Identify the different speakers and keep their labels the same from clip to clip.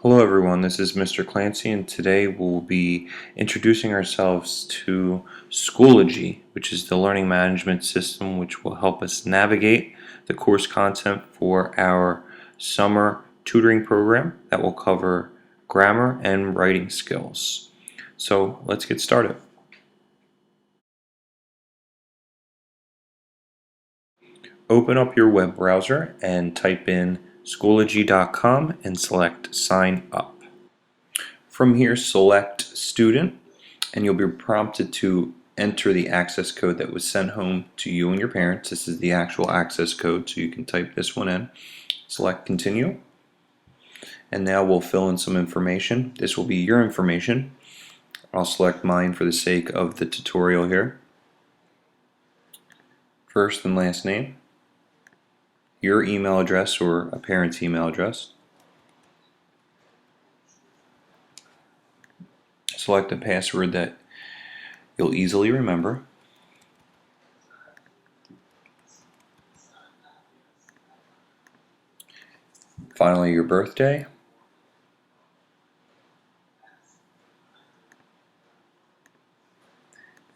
Speaker 1: Hello everyone, this is Mr. Clancy and today we'll be introducing ourselves to Schoology, which is the learning management system which will help us navigate the course content for our summer tutoring program that will cover grammar and writing skills. So let's get started. Open up your web browser and type in Schoology.com and select Sign Up. From here, select Student, and you'll be prompted to enter the access code that was sent home to you and your parents. This is the actual access code, so you can type this one in. Select Continue, and now we'll fill in some information. This will be your information. I'll select mine for the sake of the tutorial here. First and last name, your email address or a parent's email address. Select a password that you'll easily remember. Finally, your birthday.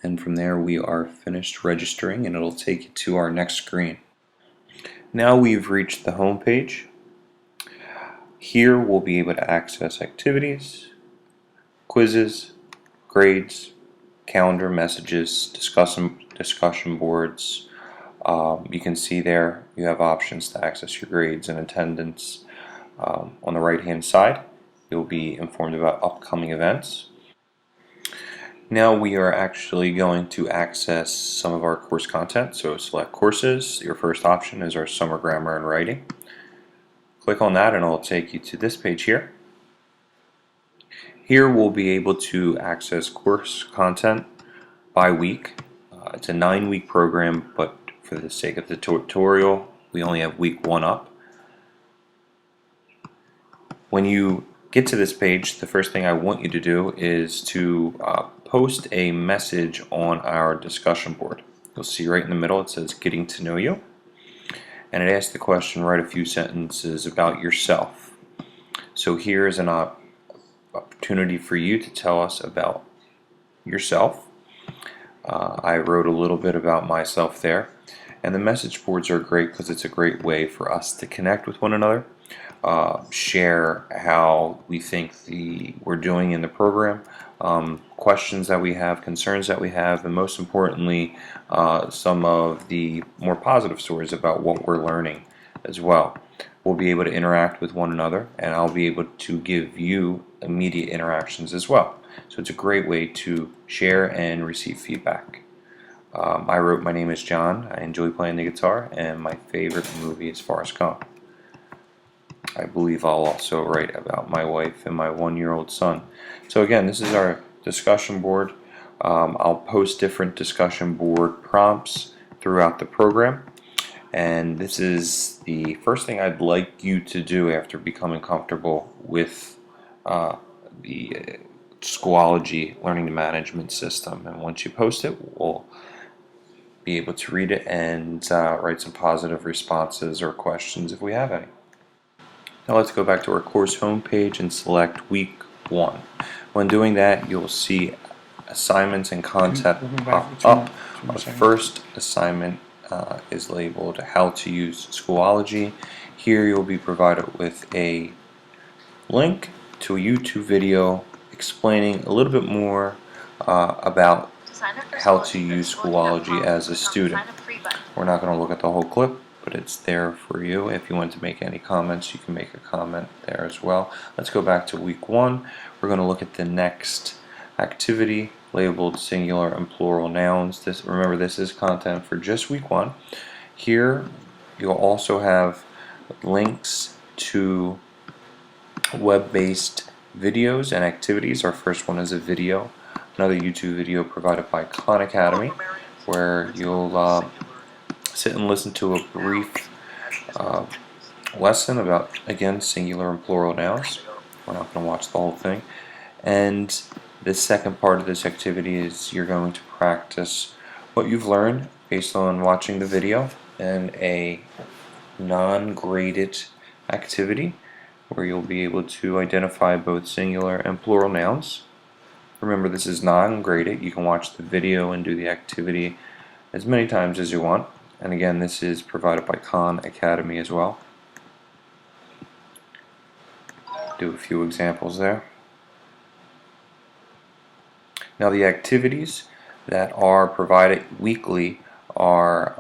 Speaker 1: And from there we are finished registering and it'll take you to our next screen. Now we've reached the home page. Here we'll be able to access activities, quizzes, grades, calendar messages, discussion boards. You can see there you have options to access your grades and attendance. On the right hand side you'll be informed about upcoming events. Now we are actually going to access some of our course content, so select Courses. Your first option is our Summer Grammar and Writing. Click on that and it'll take you to this page here. Here we'll be able to access course content by week. It's a 9-week program, but for the sake of the tutorial we only have week 1 up. When you get to this page, the first thing I want you to do is to post a message on our discussion board. You'll see right in the middle it says Getting to Know You, and it asks the question, write a few sentences about yourself. So here's an opportunity for you to tell us about yourself. I wrote a little bit about myself there, and the message boards are great because it's a great way for us to connect with one another, share how we think we're doing in the program, questions that we have, concerns that we have, and most importantly some of the more positive stories about what we're learning as well. We'll be able to interact with one another, and I'll be able to give you immediate interactions as well. So it's a great way to share and receive feedback. I wrote, my name is John, I enjoy playing the guitar, and my favorite movie is Forrest Gump. I believe I'll also write about my wife and my 1-year-old son. So again, this is our discussion board. I'll post different discussion board prompts throughout the program, and this is the first thing I'd like you to do after becoming comfortable with the Schoology learning management system. And once you post it, we'll be able to read it and write some positive responses or questions if we have any. Now let's go back to our course homepage and select week 1. When doing that, you'll see assignments and content pop up. Our first assignment is labeled How to Use Schoology. Here you'll be provided with a link to a YouTube video explaining a little bit more about how to use Schoology as a student. We're not going to look at the whole clip, but it's there for you. If you want to make any comments, you can make a comment there as well. Let's go back to week 1. We're going to look at the next activity labeled singular and plural nouns. Remember, this is content for just week 1. Here you'll also have links to web-based videos and activities. Our first one is a video, another YouTube video provided by Khan Academy, where you'll sit and listen to a brief lesson about, again, singular and plural nouns. We're not going to watch the whole thing. And the second part of this activity is you're going to practice what you've learned based on watching the video in a non-graded activity where you'll be able to identify both singular and plural nouns. Remember, this is non-graded. You can watch the video and do the activity as many times as you want. And again, this is provided by Khan Academy as well. Do a few examples there. Now the activities that are provided weekly are,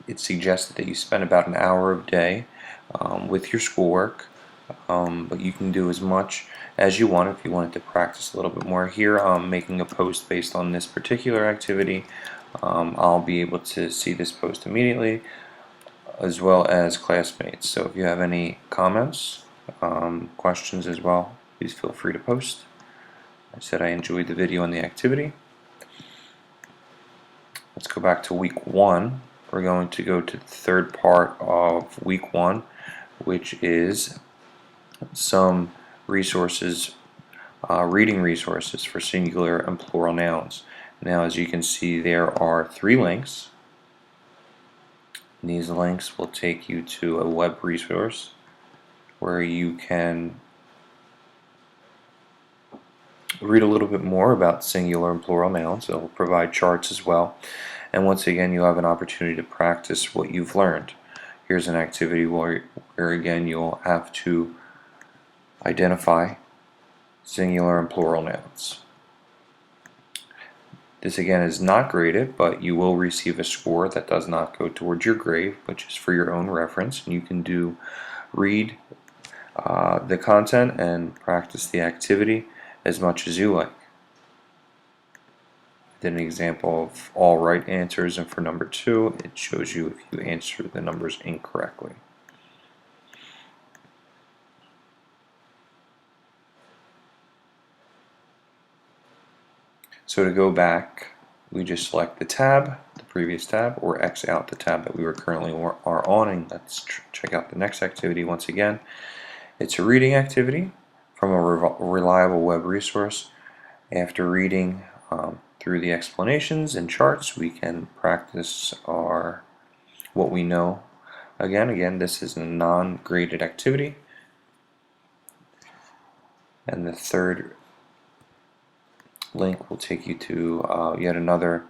Speaker 1: it's suggested that you spend about an hour a day with your schoolwork, but you can do as much as you want if you wanted to practice a little bit more. Here I'm making a post based on this particular activity. I'll be able to see this post immediately, as well as classmates. So if you have any comments, questions as well, please feel free to post. I said I enjoyed the video and the activity. Let's go back to week 1. We're going to go to the third part of week 1, which is some resources, reading resources for singular and plural nouns. Now, as you can see, there are 3 links. These links will take you to a web resource where you can read a little bit more about singular and plural nouns. It will provide charts as well. And once again, you'll have an opportunity to practice what you've learned. Here's an activity where again, you'll have to identify singular and plural nouns. This again is not graded, but you will receive a score that does not go towards your grade, which is for your own reference. And you can read the content and practice the activity as much as you like. I did an example of all right answers, and for number 2, it shows you if you answer the numbers incorrectly. So to go back, we just select the tab, the previous tab, or X out the tab that we were currently are on, and let's check out the next activity once again. It's a reading activity from a reliable web resource. After reading through the explanations and charts, we can practice what we know. Again, this is a non-graded activity. And the third link will take you to yet another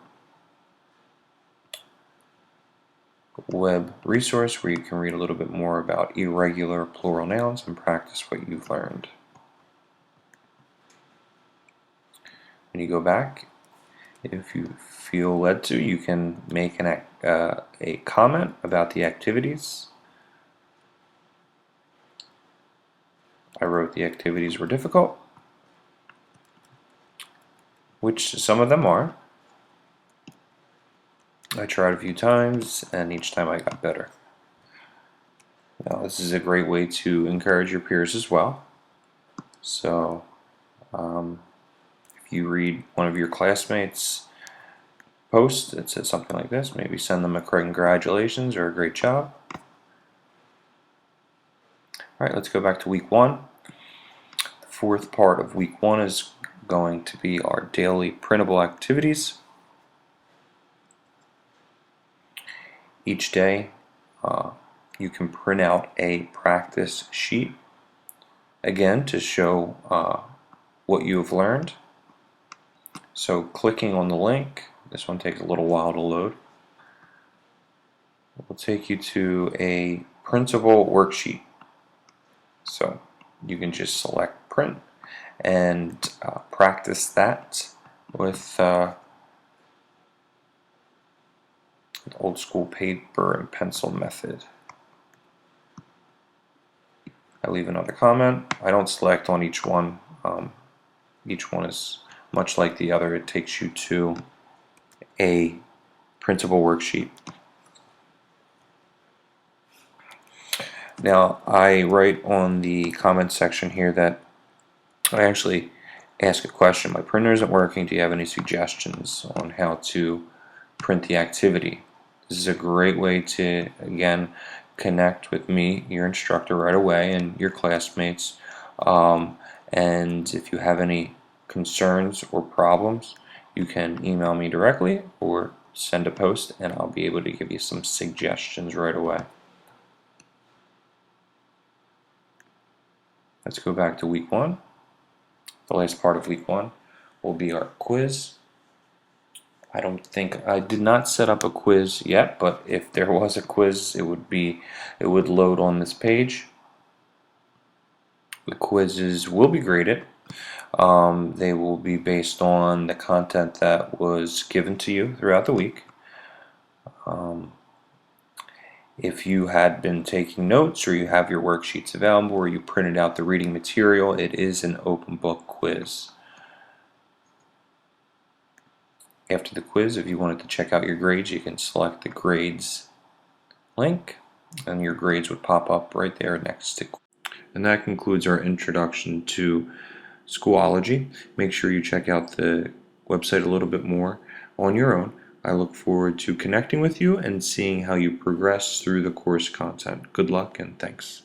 Speaker 1: web resource where you can read a little bit more about irregular plural nouns and practice what you've learned. When you go back, if you feel led to, you can make a comment about the activities. I wrote the activities were difficult, which some of them are. I tried a few times, and each time I got better. Now, this is a great way to encourage your peers as well. So, if you read one of your classmates' posts that says something like this, maybe send them a congratulations or a great job. Alright, let's go back to week 1. The fourth part of week 1 is going to be our daily printable activities. Each day you can print out a practice sheet, again to show what you have learned. So clicking on the link, this one takes a little while to load, will take you to a printable worksheet. So you can just select print and practice that with old school paper and pencil method. I leave another comment. I don't select on each one. Each one is much like the other. It takes you to a printable worksheet. Now I write on the comment section here that I actually ask a question. My printer isn't working. Do you have any suggestions on how to print the activity? This is a great way to, again, connect with me, your instructor, right away, and your classmates. And if you have any concerns or problems, you can email me directly or send a post, and I'll be able to give you some suggestions right away. Let's go back to week 1. The last part of week 1 will be our quiz. I did not set up a quiz yet, but if there was a quiz, it would load on this page. The quizzes will be graded. They will be based on the content that was given to you throughout the week. If you had been taking notes, or you have your worksheets available, or you printed out the reading material, it is an open book quiz. After the quiz, if you wanted to check out your grades, you can select the grades link, and your grades would pop up right there next to. And that concludes our introduction to Schoology. Make sure you check out the website a little bit more on your own. I look forward to connecting with you and seeing how you progress through the course content. Good luck and thanks.